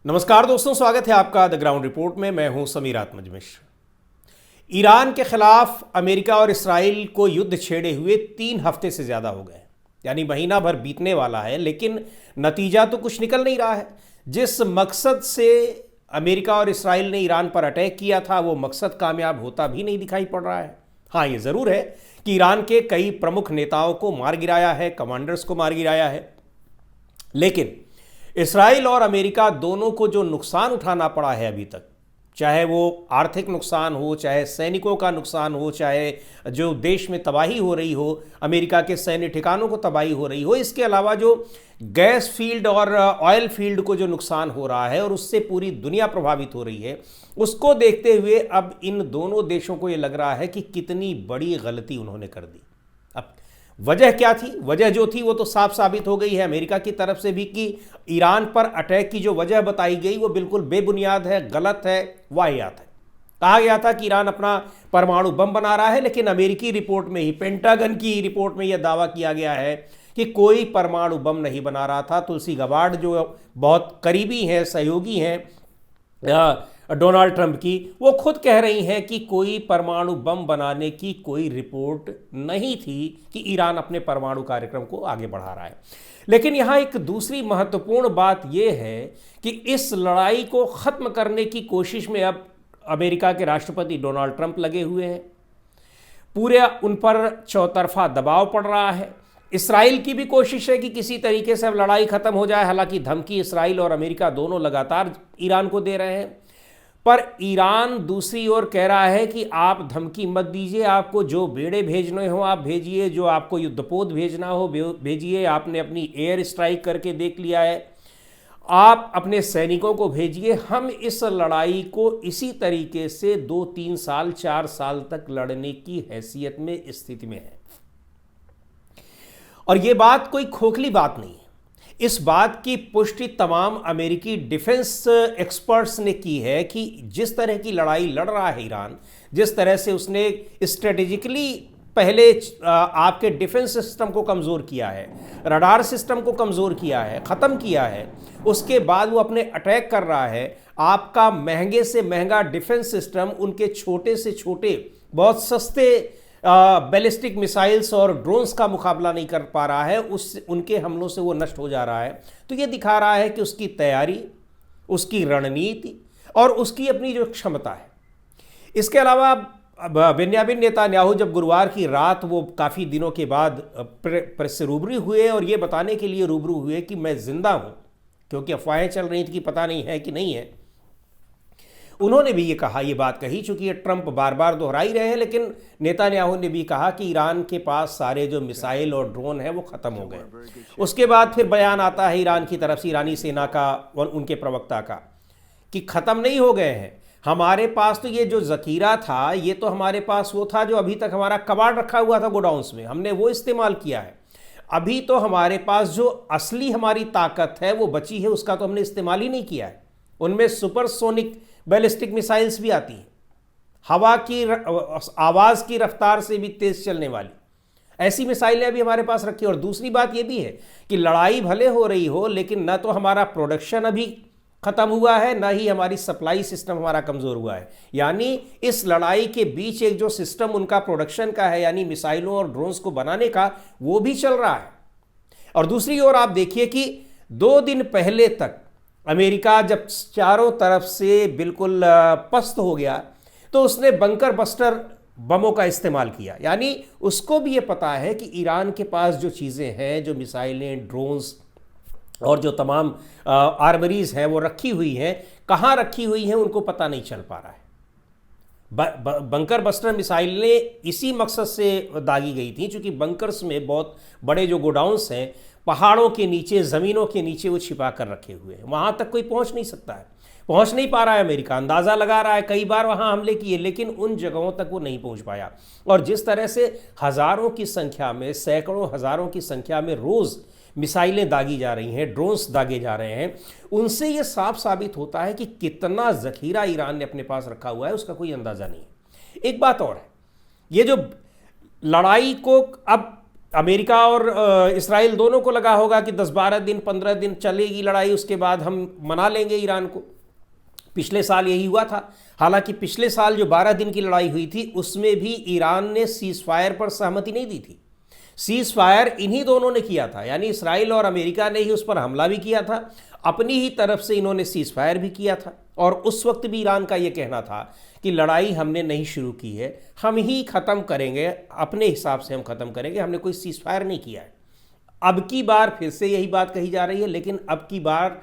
नमस्कार दोस्तों, स्वागत है आपका द ग्राउंड रिपोर्ट में। मैं हूं समीर आत्मज मिश्र। ईरान के खिलाफ अमेरिका और इसराइल को युद्ध छेड़े हुए 3 हफ्ते से ज़्यादा हो गए, यानी महीना भर बीतने वाला है, लेकिन नतीजा तो कुछ निकल नहीं रहा है। जिस मकसद से अमेरिका और इसराइल ने ईरान पर अटैक किया था वो मकसद कामयाब होता भी नहीं दिखाई पड़ रहा है। हाँ, ये ज़रूर है कि ईरान के कई प्रमुख नेताओं को मार गिराया है, कमांडर्स को मार गिराया है, लेकिन इसराइल और अमेरिका दोनों को जो नुकसान उठाना पड़ा है अभी तक, चाहे वो आर्थिक नुकसान हो, चाहे सैनिकों का नुकसान हो, चाहे जो देश में तबाही हो रही हो, अमेरिका के सैन्य ठिकानों को तबाही हो रही हो, इसके अलावा जो गैस फील्ड और ऑयल फील्ड को जो नुकसान हो रहा है और उससे पूरी दुनिया प्रभावित हो रही है, उसको देखते हुए अब इन दोनों देशों को ये लग रहा है कि कितनी बड़ी गलती उन्होंने कर दी। अब वजह क्या थी? वजह जो थी वो तो साफ साबित हो गई है अमेरिका की तरफ से भी कि ईरान पर अटैक की जो वजह बताई गई वो बिल्कुल बेबुनियाद है, गलत है, वाहियात है। कहा गया था कि ईरान अपना परमाणु बम बना रहा है, लेकिन अमेरिकी रिपोर्ट में ही, पेंटागन की रिपोर्ट में यह दावा किया गया है कि कोई परमाणु बम नहीं बना रहा था। तुलसी गबार्ड जो बहुत करीबी हैं, सहयोगी हैं डोनाल्ड ट्रंप की, वो खुद कह रही हैं कि कोई परमाणु बम बनाने की कोई रिपोर्ट नहीं थी कि ईरान अपने परमाणु कार्यक्रम को आगे बढ़ा रहा है। लेकिन यहाँ एक दूसरी महत्वपूर्ण बात यह है कि इस लड़ाई को ख़त्म करने की कोशिश में अब अमेरिका के राष्ट्रपति डोनाल्ड ट्रंप लगे हुए हैं। पूरे उन पर चौतरफा दबाव पड़ रहा है। इसराइल की भी कोशिश है कि किसी तरीके से अब लड़ाई ख़त्म हो जाए, हालांकि धमकी इसराइल और अमेरिका दोनों लगातार ईरान को दे रहे हैं, पर ईरान दूसरी ओर कह रहा है कि आप धमकी मत दीजिए, आपको जो बेड़े भेजने हो आप भेजिए, जो आपको युद्धपोत भेजना हो भेजिए। आपने अपनी एयर स्ट्राइक करके देख लिया है, आप अपने सैनिकों को भेजिए। हम इस लड़ाई को इसी तरीके से 2-3 साल 4 साल तक लड़ने की हैसियत में स्थिति में है। और ये बात कोई खोखली बात नहीं है। इस बात की पुष्टि तमाम अमेरिकी डिफेंस एक्सपर्ट्स ने की है कि जिस तरह की लड़ाई लड़ रहा है ईरान, जिस तरह से उसने स्ट्रेटेजिकली पहले आपके डिफेंस सिस्टम को कमज़ोर किया है, रडार सिस्टम को कमज़ोर किया है, ख़त्म किया है, उसके बाद वो अपने अटैक कर रहा है। आपका महंगे से महंगा डिफेंस सिस्टम उनके छोटे से छोटे बहुत सस्ते बैलिस्टिक मिसाइल्स और ड्रोन्स का मुकाबला नहीं कर पा रहा है, उनके हमलों से वो नष्ट हो जा रहा है। तो ये दिखा रहा है कि उसकी तैयारी, उसकी रणनीति और उसकी अपनी जो क्षमता है। इसके अलावा बेन्यामिन नेतान्याहू जब गुरुवार की रात वो काफ़ी दिनों के बाद प्रेस से रूबरू हुए और ये बताने के लिए रूबरू हुए कि मैं जिंदा हूँ, क्योंकि अफवाहें चल रही थी कि पता नहीं है कि नहीं है, उन्होंने भी ये कहा, ये बात कही, चूंकि ये ट्रंप बार बार दोहरा ही रहे हैं, लेकिन नेतान्याहू ने भी कहा कि ईरान के पास सारे जो मिसाइल और ड्रोन हैं वो ख़त्म हो गए। उसके बाद फिर बयान आता है ईरान की तरफ से, ईरानी सेना का और उनके प्रवक्ता का, कि ख़त्म नहीं हो गए हैं, हमारे पास तो ये जो ज़ख़ीरा था, ये तो हमारे पास वो था जो अभी तक हमारा कबाड़ रखा हुआ था गोडाउंस में, हमने वो इस्तेमाल किया है। अभी तो हमारे पास जो असली हमारी ताकत है वो बची है, उसका तो हमने इस्तेमाल ही नहीं किया है। उनमें सुपरसोनिक बैलिस्टिक मिसाइल्स भी आती हैं, हवा की आवाज़ की रफ्तार से भी तेज़ चलने वाली ऐसी मिसाइलें अभी हमारे पास रखी। और दूसरी बात यह भी है कि लड़ाई भले हो रही हो, लेकिन न तो हमारा प्रोडक्शन अभी ख़त्म हुआ है, ना ही हमारी सप्लाई सिस्टम हमारा कमज़ोर हुआ है। यानी इस लड़ाई के बीच एक जो सिस्टम उनका प्रोडक्शन का है, यानी मिसाइलों और ड्रोन्स को बनाने का, वो भी चल रहा है। और दूसरी ओर आप देखिए कि 2 दिन पहले तक अमेरिका जब चारों तरफ से बिल्कुल पस्त हो गया तो उसने बंकर बस्टर बमों का इस्तेमाल किया। यानी उसको भी ये पता है कि ईरान के पास जो चीज़ें हैं, जो मिसाइलें, ड्रोन्स और जो तमाम आर्मरीज हैं वो रखी हुई हैं, कहाँ रखी हुई हैं उनको पता नहीं चल पा रहा है। बंकर बस्टर मिसाइलें इसी मकसद से दागी गई थी, क्योंकि बंकर्स में बहुत बड़े जो गोडाउंस हैं, पहाड़ों के नीचे, ज़मीनों के नीचे वो छिपा कर रखे हुए हैं, वहाँ तक कोई पहुँच नहीं सकता है, पहुँच नहीं पा रहा है। अमेरिका अंदाज़ा लगा रहा है, कई बार वहाँ हमले किए, लेकिन उन जगहों तक वो नहीं पहुँच पाया। और जिस तरह से हज़ारों की संख्या में, सैकड़ों हज़ारों की संख्या में रोज़ मिसाइलें दागी जा रही हैं, ड्रोन्स दागे जा रहे हैं, उनसे ये साफ साबित होता है कि कितना ज़ख़ीरा ईरान ने अपने पास रखा हुआ है, उसका कोई अंदाज़ा नहीं है। एक बात और है, ये जो लड़ाई को अब अमेरिका और इसराइल दोनों को लगा होगा कि 10-12 दिन 15 दिन चलेगी लड़ाई, उसके बाद हम मना लेंगे ईरान को। पिछले साल यही हुआ था। हालांकि पिछले साल जो 12 दिन की लड़ाई हुई थी उसमें भी ईरान ने सीज फायर पर सहमति नहीं दी थी। सीज फायर इन्हीं दोनों ने किया था, यानी इसराइल और अमेरिका ने ही उस पर हमला भी किया था, अपनी ही तरफ से इन्होंने सीज फायर भी किया था। और उस वक्त भी ईरान का ये कहना था कि लड़ाई हमने नहीं शुरू की है, हम ही ख़त्म करेंगे, अपने हिसाब से हम ख़त्म करेंगे, हमने कोई सीज फायर नहीं किया है। अब की बार फिर से यही बात कही जा रही है, लेकिन अब की बार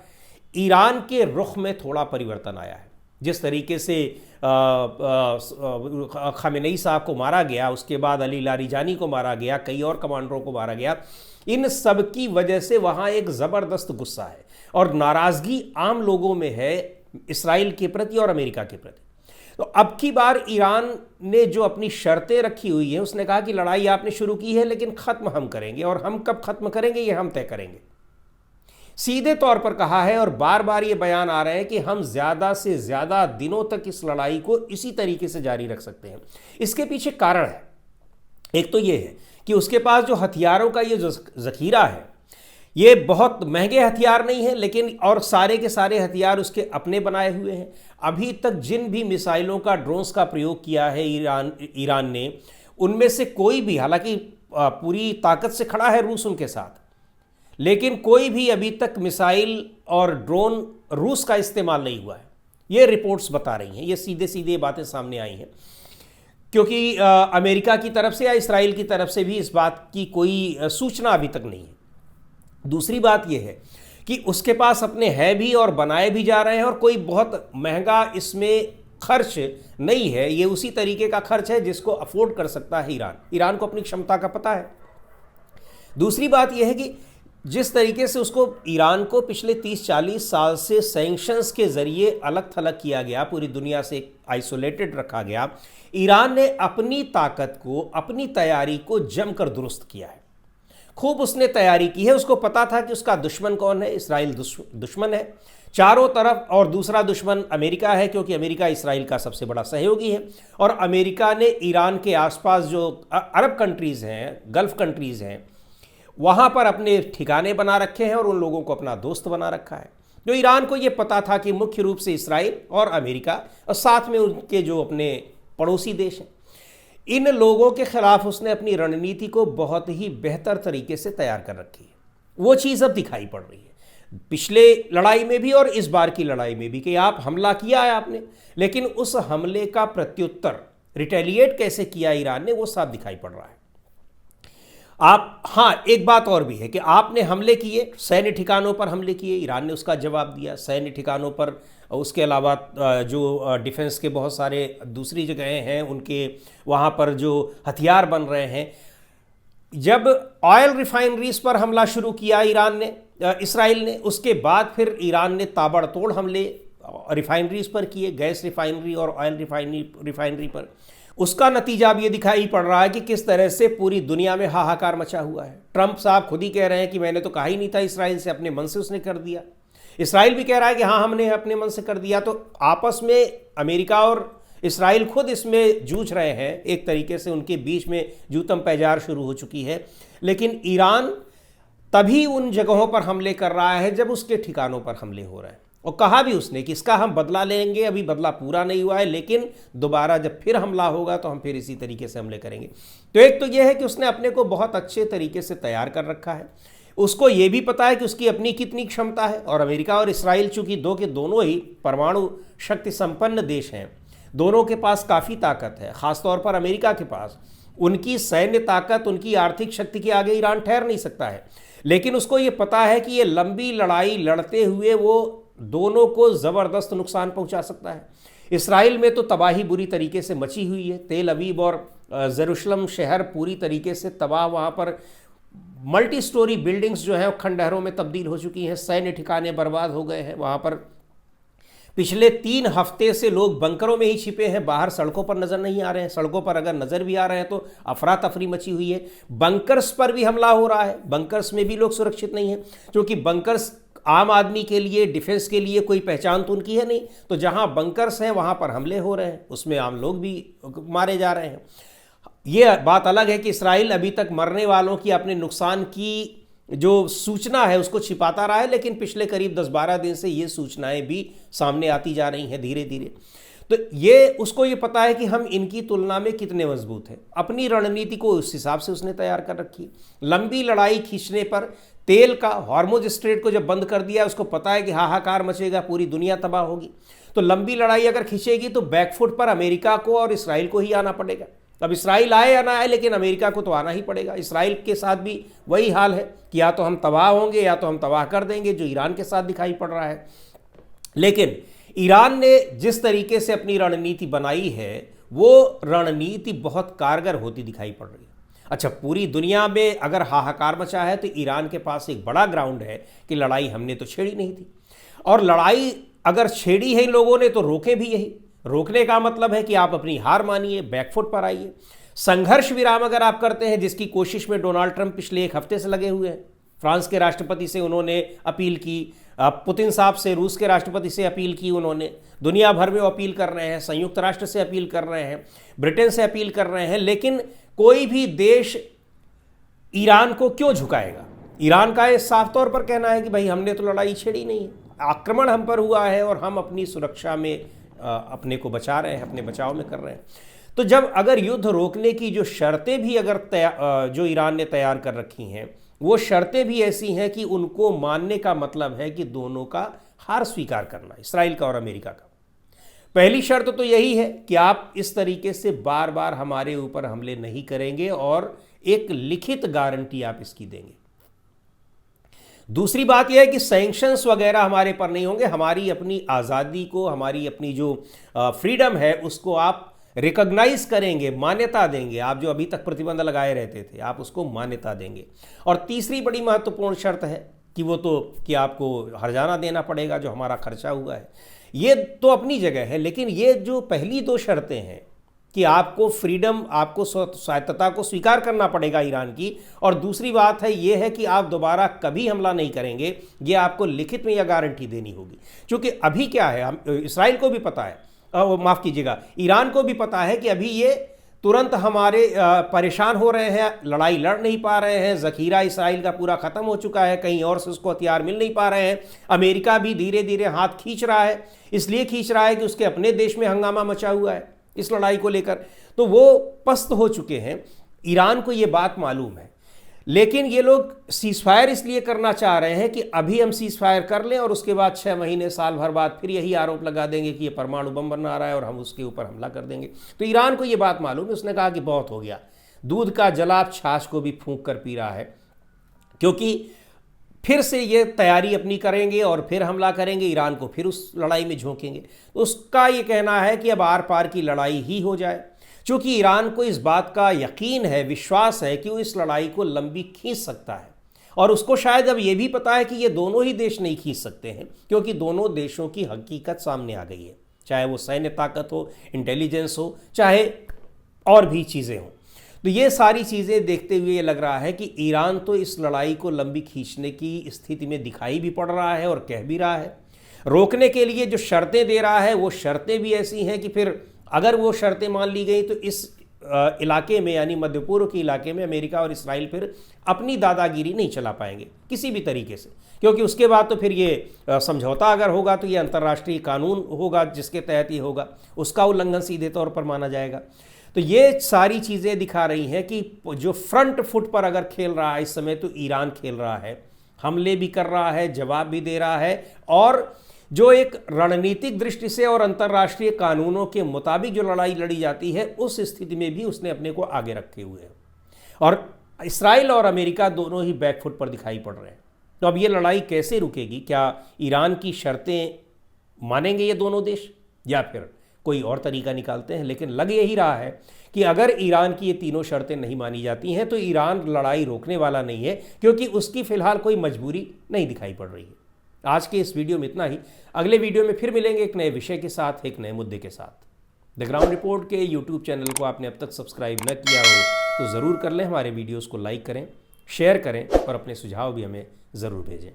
ईरान के रुख में थोड़ा परिवर्तन आया है। जिस तरीके से खामेनेई साहब को मारा गया, उसके बाद अली लारीजानी को मारा गया, कई और कमांडरों को मारा गया, इन सब की वजह से वहाँ एक ज़बरदस्त गुस्सा है और नाराज़गी आम लोगों में है इसराइल के प्रति और अमेरिका के प्रति। तो अब की बार ईरान ने जो अपनी शर्तें रखी हुई हैं, उसने कहा कि लड़ाई आपने शुरू की है लेकिन ख़त्म हम करेंगे, और हम कब ख़त्म करेंगे ये हम तय करेंगे। सीधे तौर पर कहा है और बार बार ये बयान आ रहे हैं कि हम ज़्यादा से ज़्यादा दिनों तक इस लड़ाई को इसी तरीके से जारी रख सकते हैं। इसके पीछे कारण है, एक तो ये है कि उसके पास जो हथियारों का ये जो ज़ख़ीरा है, ये बहुत महंगे हथियार नहीं है, लेकिन और सारे के सारे हथियार उसके अपने बनाए हुए हैं। अभी तक जिन भी मिसाइलों का, ड्रोन्स का प्रयोग किया है ईरान ने, उनमें से कोई भी, हालांकि पूरी ताकत से खड़ा है रूस उनके साथ, लेकिन कोई भी अभी तक मिसाइल और ड्रोन रूस का इस्तेमाल नहीं हुआ है। ये रिपोर्ट्स बता रही हैं, ये सीधे सीधे बातें सामने आई हैं, क्योंकि अमेरिका की तरफ से या इसराइल की तरफ से भी इस बात की कोई सूचना अभी तक नहीं है। दूसरी बात यह है कि उसके पास अपने है भी और बनाए भी जा रहे हैं, और कोई बहुत महंगा इसमें खर्च नहीं है, ये उसी तरीके का खर्च है जिसको अफोर्ड कर सकता है ईरान को अपनी क्षमता का पता है। दूसरी बात यह है कि जिस तरीके से उसको, ईरान को पिछले 30-40 साल से सैंक्शंस के ज़रिए अलग थलग किया गया, पूरी दुनिया से आइसोलेटेड रखा गया, ईरान ने अपनी ताकत को, अपनी तैयारी को जमकर दुरुस्त किया है। खूब उसने तैयारी की है, उसको पता था कि उसका दुश्मन कौन है, इसराइल दुश्मन है चारों तरफ, और दूसरा दुश्मन अमेरिका है, क्योंकि अमेरिका इसराइल का सबसे बड़ा सहयोगी है। और अमेरिका ने ईरान के आसपास जो अरब कंट्रीज़ हैं, गल्फ़ कंट्रीज़ हैं, वहाँ पर अपने ठिकाने बना रखे हैं और उन लोगों को अपना दोस्त बना रखा है। जो ईरान को ये पता था कि मुख्य रूप से इसराइल और अमेरिका और साथ में उनके जो अपने पड़ोसी देश हैं, इन लोगों के खिलाफ उसने अपनी रणनीति को बहुत ही बेहतर तरीके से तैयार कर रखी है। वो चीज़ अब दिखाई पड़ रही है पिछले लड़ाई में भी और इस बार की लड़ाई में भी, कि आप हमला किया है आपने, लेकिन उस हमले का प्रत्युत्तर रिटेलिएट कैसे किया ईरान ने, वो साफ दिखाई पड़ रहा है। आप, हाँ, एक बात और भी है कि आपने हमले किए, सैन्य ठिकानों पर हमले किए, ईरान ने उसका जवाब दिया सैन्य ठिकानों पर। उसके अलावा जो डिफेंस के बहुत सारे दूसरी जगहें हैं उनके, वहाँ पर जो हथियार बन रहे हैं। जब ऑयल रिफाइनरीज पर हमला शुरू किया ईरान ने, इसराइल ने, उसके बाद फिर ईरान ने ताबड़तोड़ हमले रिफाइनरीज पर किए, गैस रिफाइनरी और ऑयल रिफाइनरी पर। उसका नतीजा अब ये दिखाई पड़ रहा है कि किस तरह से पूरी दुनिया में हाहाकार मचा हुआ है। ट्रंप साहब खुद ही कह रहे हैं कि मैंने तो कहा ही नहीं था इसराइल से, अपने मन से उसने कर दिया। इसराइल भी कह रहा है कि हाँ, हमने अपने मन से कर दिया। तो आपस में अमेरिका और इसराइल खुद इसमें जूझ रहे हैं, एक तरीके से उनके बीच में जूतम पैजार शुरू हो चुकी है। लेकिन ईरान तभी उन जगहों पर हमले कर रहा है जब उसके ठिकानों पर हमले हो रहे हैं, और कहा भी उसने कि इसका हम बदला लेंगे, अभी बदला पूरा नहीं हुआ है, लेकिन दोबारा जब फिर हमला होगा तो हम फिर इसी तरीके से हमले करेंगे। तो एक तो यह है कि उसने अपने को बहुत अच्छे तरीके से तैयार कर रखा है। उसको ये भी पता है कि उसकी अपनी कितनी क्षमता है, और अमेरिका और इसराइल चूंकि दो के दोनों ही परमाणु शक्ति संपन्न देश हैं, दोनों के पास काफ़ी ताकत है। ख़ासतौर पर अमेरिका के पास उनकी सैन्य ताकत, उनकी आर्थिक शक्ति के आगे ईरान ठहर नहीं सकता है। लेकिन उसको ये पता है कि ये लंबी लड़ाई लड़ते हुए वो दोनों को ज़बरदस्त नुकसान पहुंचा सकता है। इसराइल में तो तबाही बुरी तरीके से मची हुई है, तेल अवीव और जेरूशलम शहर पूरी तरीके से तबाह, वहाँ पर मल्टी स्टोरी बिल्डिंग्स जो हैं खंडहरों में तब्दील हो चुकी हैं, सैन्य ठिकाने बर्बाद हो गए हैं। वहाँ पर पिछले 3 हफ्ते से लोग बंकरों में ही छिपे हैं, बाहर सड़कों पर नज़र नहीं आ रहे हैं। सड़कों पर अगर नज़र भी आ रहे हैं तो अफरा तफरी मची हुई है। बंकर्स पर भी हमला हो रहा है, बंकर्स में भी लोग सुरक्षित नहीं हैं, क्योंकि बंकर्स आम आदमी के लिए, डिफेंस के लिए कोई पहचान तो उनकी है नहीं। तो जहां बंकर्स हैं वहां पर हमले हो रहे हैं, उसमें आम लोग भी मारे जा रहे हैं। ये बात अलग है कि इस्राइल अभी तक मरने वालों की, अपने नुकसान की जो सूचना है उसको छिपाता रहा है, लेकिन पिछले करीब 10-12 दिन से ये सूचनाएं भी सामने आती जा रही हैं धीरे धीरे। तो ये उसको ये पता है कि हम इनकी तुलना में कितने मजबूत हैं। अपनी रणनीति को उस हिसाब से उसने तैयार कर रखी है। लंबी लड़ाई खींचने पर तेल का हॉर्मुज स्ट्रेट को जब बंद कर दिया, उसको पता है कि हाहाकार मचेगा, पूरी दुनिया तबाह होगी। तो लंबी लड़ाई अगर खींचेगी तो बैकफुट पर अमेरिका को और इसराइल को ही आना पड़ेगा। अब इसराइल आए या ना आए, लेकिन अमेरिका को तो आना ही पड़ेगा। इसराइल के साथ भी वही हाल है कि या तो हम तबाह होंगे या तो हम तबाह कर देंगे, जो ईरान के साथ दिखाई पड़ रहा है। लेकिन ईरान ने जिस तरीके से अपनी रणनीति बनाई है, वो रणनीति बहुत कारगर होती दिखाई पड़ रही है। अच्छा, पूरी दुनिया में अगर हाहाकार मचा है तो ईरान के पास एक बड़ा ग्राउंड है कि लड़ाई हमने तो छेड़ी नहीं थी, और लड़ाई अगर छेड़ी है इन लोगों ने तो रोके भी यही। रोकने का मतलब है कि आप अपनी हार मानिए, बैकफुट पर आइए। संघर्ष विराम अगर आप करते हैं, जिसकी कोशिश में डोनाल्ड ट्रंप पिछले 1 हफ्ते से लगे हुए हैं। फ्रांस के राष्ट्रपति से उन्होंने अपील की, पुतिन साहब से, रूस के राष्ट्रपति से अपील की उन्होंने, दुनिया भर में अपील कर रहे हैं, संयुक्त राष्ट्र से अपील कर रहे हैं, ब्रिटेन से अपील कर रहे हैं, लेकिन कोई भी देश ईरान को क्यों झुकाएगा। ईरान का ये साफ तौर पर कहना है कि भाई हमने तो लड़ाई छेड़ी नहीं है, आक्रमण हम पर हुआ है और हम अपनी सुरक्षा में अपने को बचा रहे हैं, अपने बचाव में कर रहे हैं। तो जब अगर युद्ध रोकने की जो शर्तें भी अगर जो ईरान ने तैयार कर रखी हैं, वो शर्तें भी ऐसी हैं कि उनको मानने का मतलब है कि दोनों का हार स्वीकार करना, इसराइल का और अमेरिका का। पहली शर्त तो यही है कि आप इस तरीके से बार बार हमारे ऊपर हमले नहीं करेंगे और एक लिखित गारंटी आप इसकी देंगे। दूसरी बात यह है कि सैंक्शंस वगैरह हमारे पर नहीं होंगे, हमारी अपनी आज़ादी को, हमारी अपनी जो फ्रीडम है उसको आप रिकॉग्नाइज करेंगे, मान्यता देंगे। आप जो अभी तक प्रतिबंध लगाए रहते थे, आप उसको मान्यता देंगे। और तीसरी बड़ी महत्वपूर्ण शर्त है कि वो तो कि आपको हर्जाना देना पड़ेगा जो हमारा खर्चा हुआ है। ये तो अपनी जगह है, लेकिन ये जो पहली 2 शर्तें हैं कि आपको फ्रीडम, आपको स्वायत्तता को स्वीकार करना पड़ेगा ईरान की, और दूसरी बात है ये है कि आप दोबारा कभी हमला नहीं करेंगे, ये आपको लिखित में यह गारंटी देनी होगी। क्योंकि अभी क्या है, इसराइल को भी पता है, माफ़ कीजिएगा, ईरान को भी पता है कि अभी ये तुरंत हमारे परेशान हो रहे हैं, लड़ाई लड़ नहीं पा रहे हैं, ज़खीरा इसराइल का पूरा ख़त्म हो चुका है, कहीं और से उसको हथियार मिल नहीं पा रहे हैं। अमेरिका भी धीरे धीरे हाथ खींच रहा है, इसलिए खींच रहा है कि उसके अपने देश में हंगामा मचा हुआ है इस लड़ाई को लेकर, तो वो पस्त हो चुके हैं। ईरान को ये बात मालूम है, लेकिन ये लोग सीज़फायर इसलिए करना चाह रहे हैं कि अभी हम सीज़फायर कर लें और उसके बाद 6 महीने, साल भर बाद फिर यही आरोप लगा देंगे कि ये परमाणु बम बना रहा है और हम उसके ऊपर हमला कर देंगे। तो ईरान को ये बात मालूम है, उसने कहा कि बहुत हो गया, दूध का जलाब छाछ को भी फूंक कर पी रहा है, क्योंकि फिर से ये तैयारी अपनी करेंगे और फिर हमला करेंगे, ईरान को फिर उस लड़ाई में झोंकेंगे। तो उसका ये कहना है कि अब आर पार की लड़ाई ही हो जाए, क्योंकि ईरान को इस बात का यकीन है, विश्वास है कि वो इस लड़ाई को लंबी खींच सकता है। और उसको शायद अब ये भी पता है कि ये दोनों ही देश नहीं खींच सकते हैं, क्योंकि दोनों देशों की हकीकत सामने आ गई है, चाहे वो सैन्य ताकत हो, इंटेलिजेंस हो, चाहे और भी चीज़ें हों। तो ये सारी चीज़ें देखते हुए ये लग रहा है कि ईरान तो इस लड़ाई को लंबी खींचने की स्थिति में दिखाई भी पड़ रहा है और कह भी रहा है। रोकने के लिए जो शर्तें दे रहा है वो शर्तें भी ऐसी हैं कि फिर अगर वो शर्तें मान ली गई तो इस इलाके में, यानी मध्य पूर्व के इलाके में अमेरिका और इसराइल फिर अपनी दादागिरी नहीं चला पाएंगे किसी भी तरीके से, क्योंकि उसके बाद तो फिर ये समझौता अगर होगा तो ये अंतर्राष्ट्रीय कानून होगा जिसके तहत ये होगा, उसका उल्लंघन सीधे तौर पर माना जाएगा। तो ये सारी चीज़ें दिखा रही हैं कि जो फ्रंट फुट पर अगर खेल रहा है इस समय तो ईरान खेल रहा है, हमले भी कर रहा है, जवाब भी दे रहा है, और जो एक रणनीतिक दृष्टि से और अंतर्राष्ट्रीय कानूनों के मुताबिक जो लड़ाई लड़ी जाती है उस स्थिति में भी उसने अपने को आगे रखे हुए हैं। और इसराइल और अमेरिका दोनों ही बैकफुट पर दिखाई पड़ रहे हैं। तो अब ये लड़ाई कैसे रुकेगी? क्या ईरान की शर्तें मानेंगे ये दोनों देश या फिर कोई और तरीका निकालते हैं? लेकिन लग यही रहा है कि अगर ईरान की ये तीनों शर्तें नहीं मानी जाती हैं तो ईरान लड़ाई रोकने वाला नहीं है, क्योंकि उसकी फ़िलहाल कोई मजबूरी नहीं दिखाई पड़ रही है। आज के इस वीडियो में इतना ही। अगले वीडियो में फिर मिलेंगे एक नए विषय के साथ, एक नए मुद्दे के साथ। द ग्राउंड रिपोर्ट के यूट्यूब चैनल को आपने अब तक सब्सक्राइब न किया हो तो ज़रूर कर लें, हमारे वीडियोज़ को लाइक करें, शेयर करें और अपने सुझाव भी हमें ज़रूर भेजें।